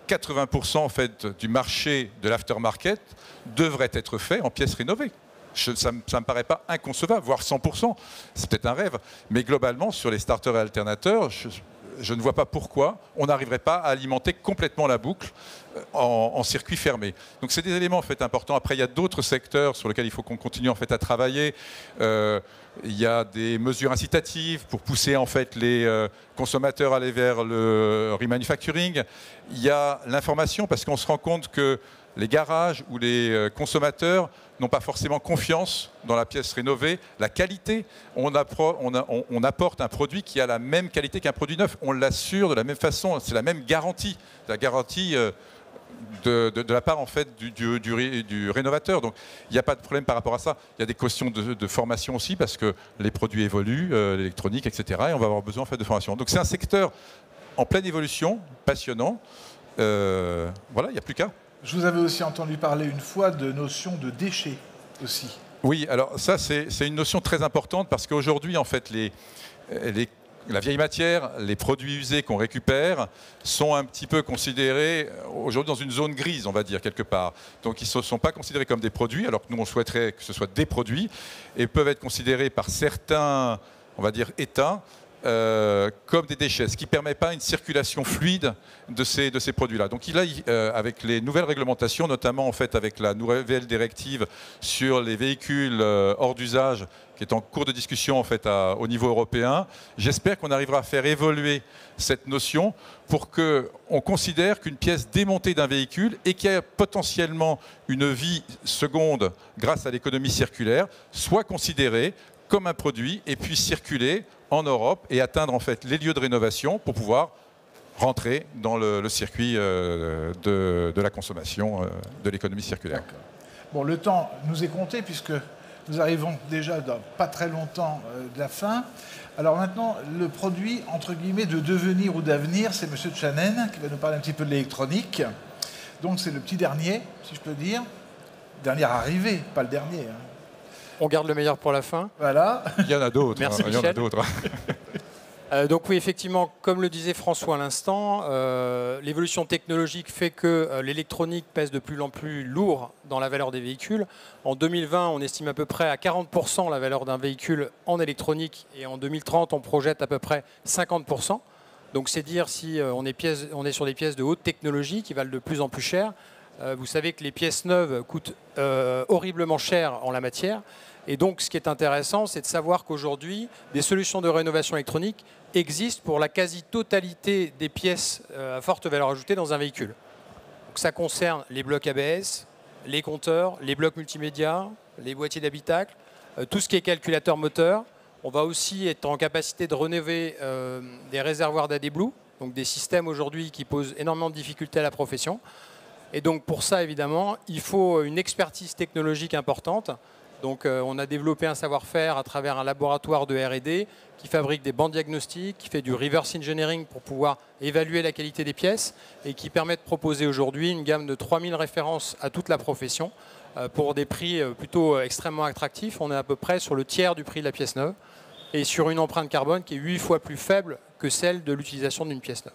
80% en fait du marché de l'aftermarket devrait être fait en pièces rénovées. Ça ne me paraît pas inconcevable, voire 100%. C'est peut-être un rêve. Mais globalement, sur les starters et alternateurs, je ne vois pas pourquoi on n'arriverait pas à alimenter complètement la boucle en circuit fermé. Donc c'est des éléments en fait importants. Après, il y a d'autres secteurs sur lesquels il faut qu'on continue en fait à travailler. Il y a des mesures incitatives pour pousser en fait les consommateurs à aller vers le remanufacturing. Il y a l'information, parce qu'on se rend compte que les garages ou les consommateurs n'ont pas forcément confiance dans la pièce rénovée. La qualité, on apporte un produit qui a la même qualité qu'un produit neuf. On l'assure de la même façon, c'est la même garantie. La garantie de la part en fait, du rénovateur. Donc il n'y a pas de problème par rapport à ça. Il y a des questions de formation aussi parce que les produits évoluent, l'électronique, etc. Et on va avoir besoin en fait, de formation. Donc c'est un secteur en pleine évolution, passionnant. Voilà, il n'y a plus qu'à. Je vous avais aussi entendu parler une fois de notion de déchets aussi. Oui, alors ça c'est une notion très importante parce qu'aujourd'hui en fait la vieille matière, les produits usés qu'on récupère sont un petit peu considérés aujourd'hui dans une zone grise, on va dire quelque part. Donc ils ne sont pas considérés comme des produits, alors que nous on souhaiterait que ce soit des produits et peuvent être considérés par certains, on va dire, États comme des déchets, ce qui ne permet pas une circulation fluide de ces produits-là. Donc là, avec les nouvelles réglementations, notamment en fait avec la nouvelle directive sur les véhicules hors d'usage, qui est en cours de discussion en fait au niveau européen, j'espère qu'on arrivera à faire évoluer cette notion pour qu'on considère qu'une pièce démontée d'un véhicule et qui a potentiellement une vie seconde grâce à l'économie circulaire soit considérée comme un produit et puisse circuler en Europe et atteindre en fait les lieux de rénovation pour pouvoir rentrer dans le circuit de la consommation de l'économie circulaire. Bon, le temps nous est compté puisque nous arrivons déjà dans pas très longtemps de la fin. Alors maintenant, le produit, entre guillemets, de devenir ou d'avenir, c'est M. Chanen qui va nous parler un petit peu de l'électronique. Donc c'est le petit dernier, si je peux dire. Dernier arrivé, pas le dernier. Hein. On garde le meilleur pour la fin. Voilà. Il y en a d'autres. Merci, il y en a d'autres. Donc oui, effectivement, comme le disait François à l'instant, l'évolution technologique fait que l'électronique pèse de plus en plus lourd dans la valeur des véhicules. En 2020, on estime à peu près à 40% la valeur d'un véhicule en électronique et en 2030, on projette à peu près 50%. Donc c'est dire si on est sur des pièces de haute technologie qui valent de plus en plus cher. Vous savez que les pièces neuves coûtent horriblement cher en la matière. Et donc, ce qui est intéressant, c'est de savoir qu'aujourd'hui, des solutions de rénovation électronique existent pour la quasi-totalité des pièces à forte valeur ajoutée dans un véhicule. Donc, ça concerne les blocs ABS, les compteurs, les blocs multimédia, les boîtiers d'habitacle, tout ce qui est calculateur moteur. On va aussi être en capacité de rénover des réservoirs d'AD-Blue, donc des systèmes aujourd'hui qui posent énormément de difficultés à la profession. Et donc, pour ça, évidemment, il faut une expertise technologique importante. Donc on a développé un savoir-faire à travers un laboratoire de R&D qui fabrique des bancs diagnostiques, qui fait du reverse engineering pour pouvoir évaluer la qualité des pièces et qui permet de proposer aujourd'hui une gamme de 3000 références à toute la profession pour des prix plutôt extrêmement attractifs. On est à peu près sur le tiers du prix de la pièce neuve et sur une empreinte carbone qui est 8 fois plus faible que celle de l'utilisation d'une pièce neuve.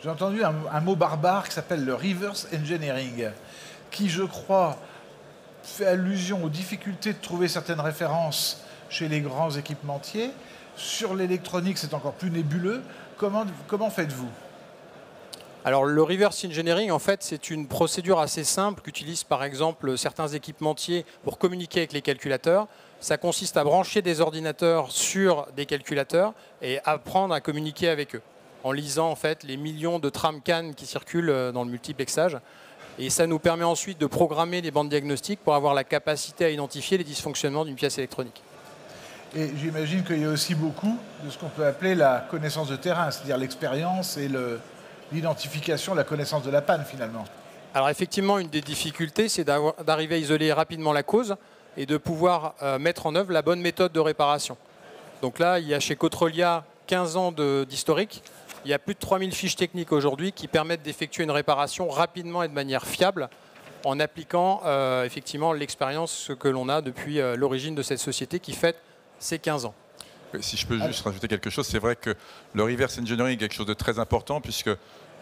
J'ai entendu un mot barbare qui s'appelle le reverse engineering, qui, je crois, fait allusion aux difficultés de trouver certaines références chez les grands équipementiers. Sur l'électronique, c'est encore plus nébuleux. Comment faites-vous ? Alors le reverse engineering, en fait, c'est une procédure assez simple qu'utilisent par exemple certains équipementiers pour communiquer avec les calculateurs. Ça consiste à brancher des ordinateurs sur des calculateurs et apprendre à communiquer avec eux, en lisant en fait les millions de tram-can qui circulent dans le multiplexage. Et ça nous permet ensuite de programmer des bandes diagnostiques pour avoir la capacité à identifier les dysfonctionnements d'une pièce électronique. Et j'imagine qu'il y a aussi beaucoup de ce qu'on peut appeler la connaissance de terrain, c'est-à-dire l'expérience et l'identification, la connaissance de la panne finalement. Alors effectivement, une des difficultés, c'est d'arriver à isoler rapidement la cause et de pouvoir mettre en œuvre la bonne méthode de réparation. Donc là, il y a chez Cotrolia 15 ans d'historique. Il y a plus de 3000 fiches techniques aujourd'hui qui permettent d'effectuer une réparation rapidement et de manière fiable en appliquant effectivement l'expérience que l'on a depuis l'origine de cette société qui fête ses 15 ans. Si je peux juste rajouter quelque chose, c'est vrai que le reverse engineering est quelque chose de très important puisque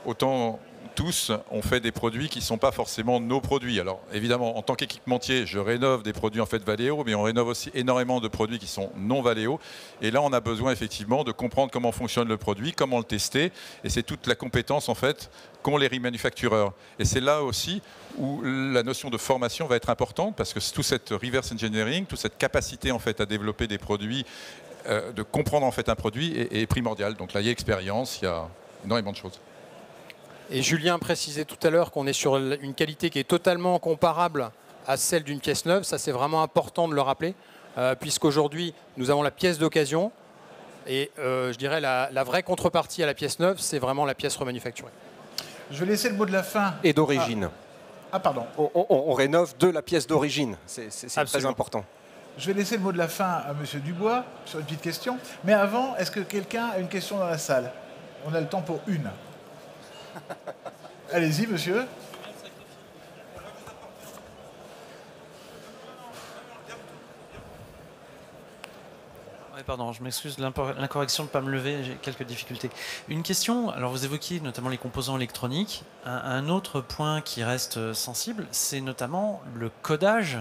autant tous on fait des produits qui ne sont pas forcément nos produits. Alors évidemment, en tant qu'équipementier, je rénove des produits en fait Valeo, mais on rénove aussi énormément de produits qui sont non Valeo. Et là, on a besoin effectivement de comprendre comment fonctionne le produit, comment le tester. Et c'est toute la compétence en fait qu'ont les remanufactureurs. Et c'est là aussi où la notion de formation va être importante parce que tout cette reverse engineering, toute cette capacité en fait à développer des produits, de comprendre en fait un produit est primordial. Donc là, il y a expérience, il y a énormément de choses. Et Julien précisait tout à l'heure qu'on est sur une qualité qui est totalement comparable à celle d'une pièce neuve. Ça, c'est vraiment important de le rappeler, puisqu'aujourd'hui, nous avons la pièce d'occasion. Et je dirais la vraie contrepartie à la pièce neuve, c'est vraiment la pièce remanufacturée. Je vais laisser le mot de la fin. Et d'origine. Ah, pardon. On rénove de la pièce d'origine. C'est très important. Je vais laisser le mot de la fin à M. Dubois sur une petite question. Mais avant, est-ce que quelqu'un a une question dans la salle? On a le temps pour une. Allez-y, monsieur. Ouais, pardon, je m'excuse de l'incorrection de ne pas me lever, j'ai quelques difficultés. Une question, alors vous évoquiez notamment les composants électroniques. Un autre point qui reste sensible, c'est notamment le codage,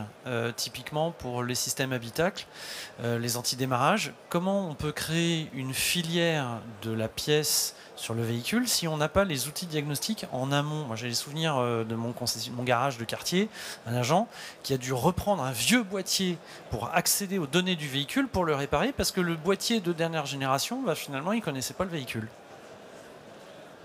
typiquement pour les systèmes habitacles, les antidémarrages. Comment on peut créer une filière de la pièce sur le véhicule si on n'a pas les outils diagnostiques en amont? Moi j'ai les souvenirs de mon garage de quartier, un agent qui a dû reprendre un vieux boîtier pour accéder aux données du véhicule pour le réparer parce que le boîtier de dernière génération, finalement il ne connaissait pas le véhicule.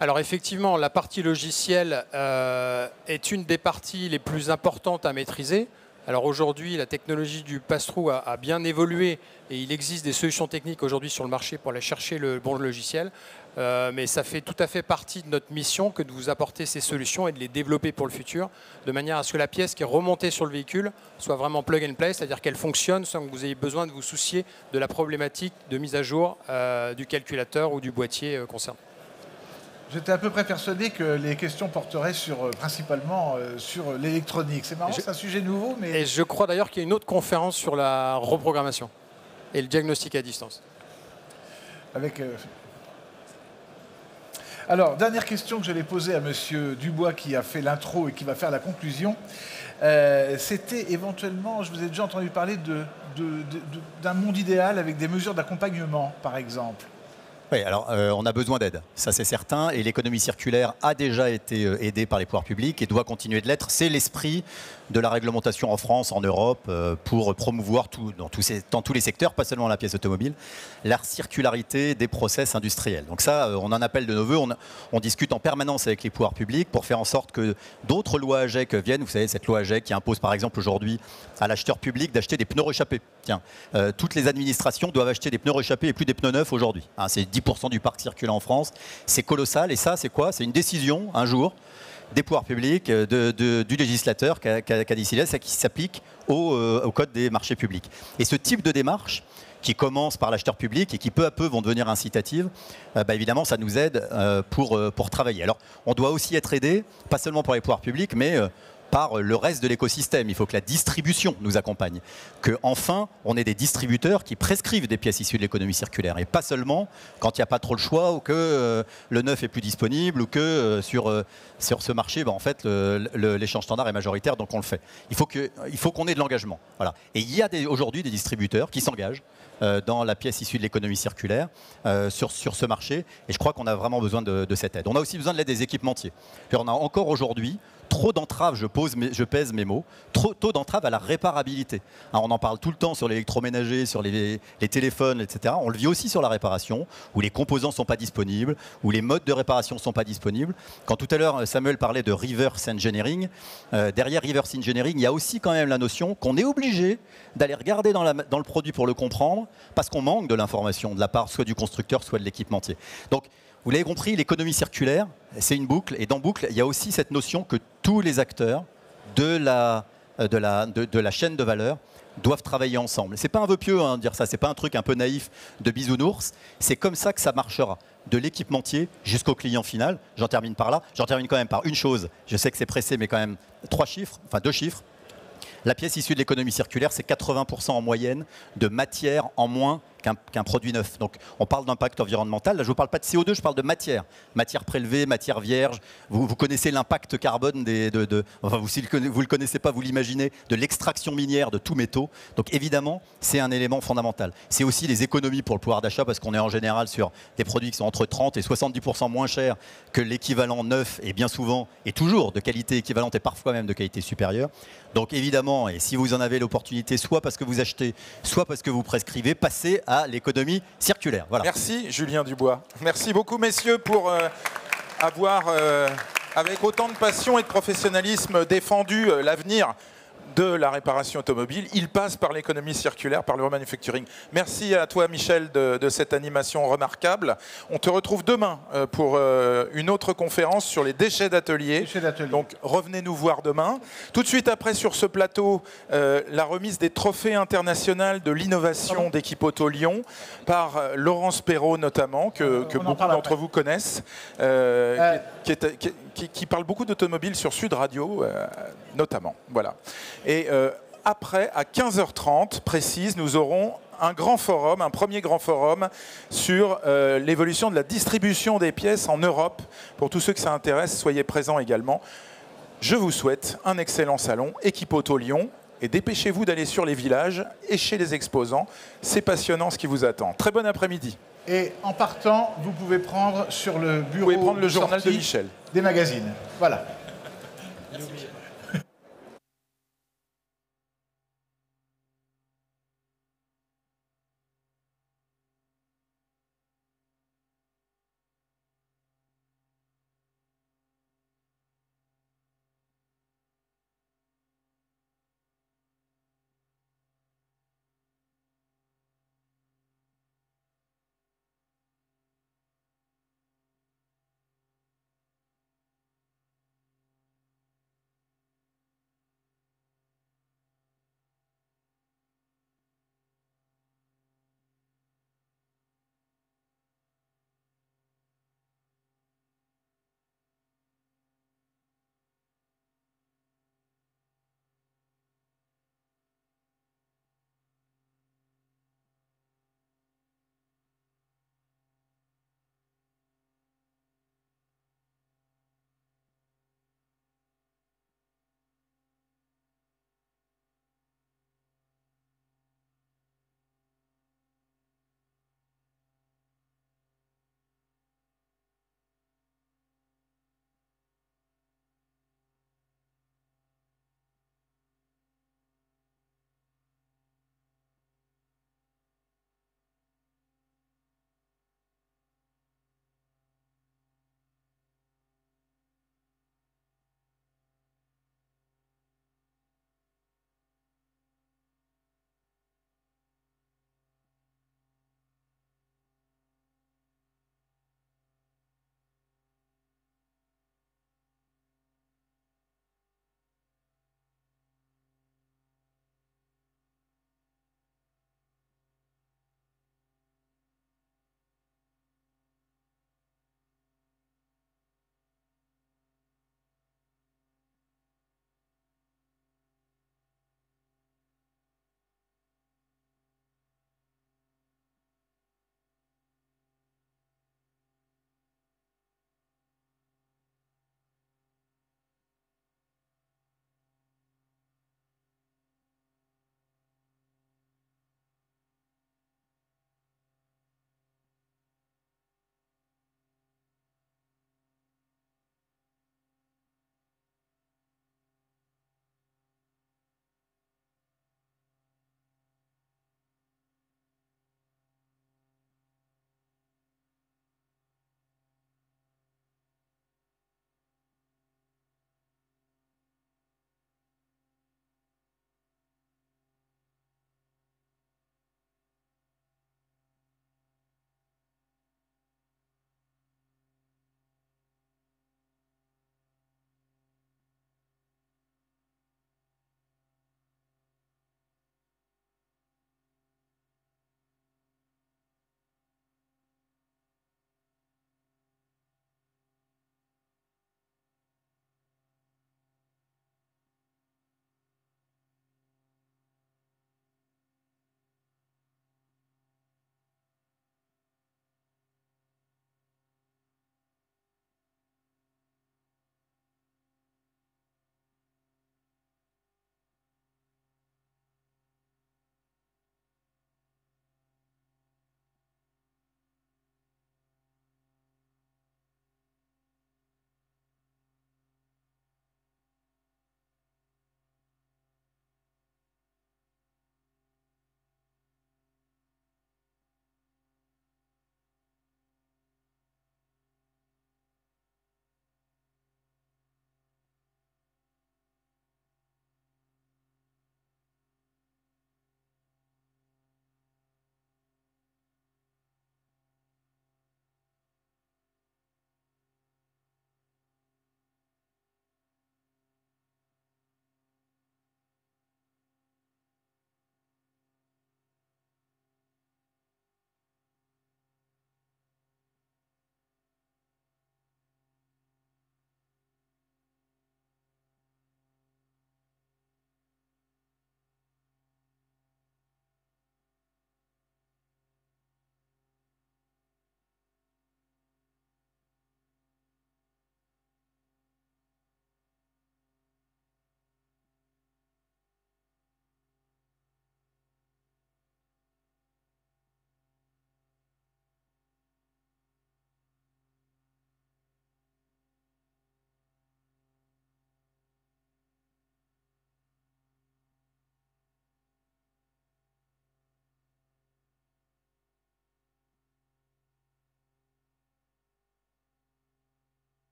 Alors effectivement, la partie logicielle est une des parties les plus importantes à maîtriser. Alors aujourd'hui, la technologie du pass-through a bien évolué et il existe des solutions techniques aujourd'hui sur le marché pour aller chercher le bon logiciel. Mais ça fait tout à fait partie de notre mission que de vous apporter ces solutions et de les développer pour le futur, de manière à ce que la pièce qui est remontée sur le véhicule soit vraiment plug and play, c'est-à-dire qu'elle fonctionne sans que vous ayez besoin de vous soucier de la problématique de mise à jour du calculateur ou du boîtier concerné. J'étais à peu près persuadé que les questions porteraient principalement sur l'électronique. C'est marrant, c'est un sujet nouveau, mais... Et je crois d'ailleurs qu'il y a une autre conférence sur la reprogrammation et le diagnostic à distance. Avec... Alors, dernière question que j'allais poser à M. Dubois qui a fait l'intro et qui va faire la conclusion. C'était éventuellement, je vous ai déjà entendu parler d'un monde idéal avec des mesures d'accompagnement, par exemple. Oui, alors on a besoin d'aide, ça c'est certain, et l'économie circulaire a déjà été aidée par les pouvoirs publics et doit continuer de l'être. C'est l'esprit de la réglementation en France, en Europe, pour promouvoir dans tous les secteurs, pas seulement la pièce automobile, la circularité des process industriels. Donc ça, on en appelle de nos voeux, on discute en permanence avec les pouvoirs publics pour faire en sorte que d'autres lois AGEC viennent. Vous savez, cette loi AGEC qui impose par exemple aujourd'hui à l'acheteur public d'acheter des pneus réchappés. Tiens, toutes les administrations doivent acheter des pneus réchappés et plus des pneus neufs aujourd'hui. Hein, c'est 10% du parc circulant en France. C'est colossal. Et ça, c'est quoi? C'est une décision, un jour, des pouvoirs publics, du législateur qui a décidé ça, qui s'applique au Code des marchés publics. Et ce type de démarche, qui commence par l'acheteur public et qui peu à peu vont devenir incitatives, évidemment, ça nous aide pour travailler. Alors, on doit aussi être aidé, pas seulement par les pouvoirs publics, mais par le reste de l'écosystème. Il faut que la distribution nous accompagne. Que enfin, on ait des distributeurs qui prescrivent des pièces issues de l'économie circulaire. Et pas seulement quand il n'y a pas trop le choix ou que le neuf est plus disponible ou que sur ce marché, en fait, l'échange standard est majoritaire, donc on le fait. Il faut qu'on ait de l'engagement. Voilà. Et il y a aujourd'hui des distributeurs qui s'engagent dans la pièce issue de l'économie circulaire sur ce marché. Et je crois qu'on a vraiment besoin de cette aide. On a aussi besoin de l'aide des équipementiers. On a encore aujourd'hui trop d'entraves, je pèse mes mots, trop d'entraves à la réparabilité. On en parle tout le temps sur l'électroménager, sur les téléphones, etc. On le vit aussi sur la réparation, où les composants ne sont pas disponibles, où les modes de réparation ne sont pas disponibles. Quand tout à l'heure Samuel parlait de reverse engineering, derrière reverse engineering, il y a aussi quand même la notion qu'on est obligé d'aller regarder dans le produit pour le comprendre, parce qu'on manque de l'information de la part soit du constructeur, soit de l'équipementier. Donc, vous l'avez compris, l'économie circulaire, c'est une boucle. Et dans boucle, il y a aussi cette notion que tous les acteurs de la chaîne de valeur doivent travailler ensemble. C'est pas un vœu pieux de dire ça, c'est pas un truc un peu naïf de bisounours. C'est comme ça que ça marchera, de l'équipementier jusqu'au client final. J'en termine par là. J'en termine quand même par une chose. Je sais que c'est pressé, mais quand même 2 chiffres. La pièce issue de l'économie circulaire, c'est 80% en moyenne de matière en moins qu'un produit neuf. Donc on parle d'impact environnemental. Là, je ne vous parle pas de CO2, je parle de matière. Matière prélevée, matière vierge. Vous connaissez l'impact carbone enfin, vous ne le connaissez pas, vous l'imaginez, de l'extraction minière de tous métaux. Donc évidemment, c'est un élément fondamental. C'est aussi des économies pour le pouvoir d'achat parce qu'on est en général sur des produits qui sont entre 30 et 70% moins chers que l'équivalent neuf et bien souvent et toujours de qualité équivalente et parfois même de qualité supérieure. Donc évidemment, et si vous en avez l'opportunité, soit parce que vous achetez, soit parce que vous prescrivez, passez à l'économie circulaire. Voilà. Merci Julien Dubois. Merci beaucoup messieurs pour avoir, avec autant de passion et de professionnalisme, défendu l'avenir de la réparation automobile, il passe par l'économie circulaire, par le remanufacturing. Merci à toi, Michel, de cette animation remarquable. On te retrouve demain pour une autre conférence sur les déchets d'atelier. Donc, revenez nous voir demain. Tout de suite après, sur ce plateau, la remise des trophées internationaux de l'innovation d'Équipe Auto Lyon par Laurence Perrault, notamment, que beaucoup d'entre vous connaissent, qui parle beaucoup d'automobile sur Sud Radio, notamment. Voilà. Et après, à 15h30 précise, nous aurons un grand forum, un premier grand forum sur l'évolution de la distribution des pièces en Europe. Pour tous ceux que ça intéresse, soyez présents également. Je vous souhaite un excellent salon, Équipe Auto Lyon, et dépêchez-vous d'aller sur les villages et chez les exposants. C'est passionnant ce qui vous attend. Très bon après-midi. Et en partant, vous pouvez prendre sur le bureau vous pouvez prendre le journal de Michel. Des magazines. Voilà.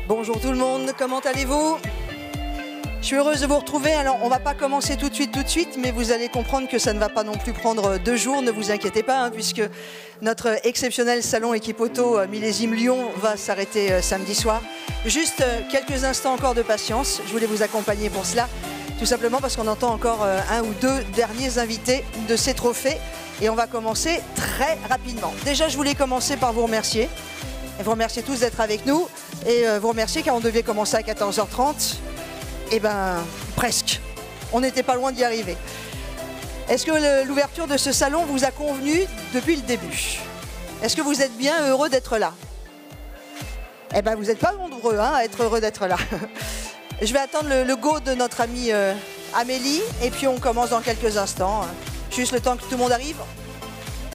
Bonjour tout le monde, comment allez-vous? Je suis heureuse de vous retrouver. Alors, on ne va pas commencer tout de suite, mais vous allez comprendre que ça ne va pas non plus prendre 2 jours, ne vous inquiétez pas, hein, puisque notre exceptionnel salon Équipe Auto millésime Lyon va s'arrêter samedi soir. Juste quelques instants encore de patience, je voulais vous accompagner pour cela, tout simplement parce qu'on entend encore 1 ou 2 derniers invités de ces trophées, et on va commencer très rapidement. Déjà, je voulais commencer par vous remercier. Et vous remercier tous d'être avec nous, et vous remercier car on devait commencer à 14h30. Eh bien, presque. On n'était pas loin d'y arriver. Est-ce que l'ouverture de ce salon vous a convenu depuis le début? Est-ce que vous êtes bien heureux d'être là? Eh bien, vous n'êtes pas nombreux à être heureux d'être là. Je vais attendre le go de notre amie Amélie, et puis on commence dans quelques instants. Juste le temps que tout le monde arrive.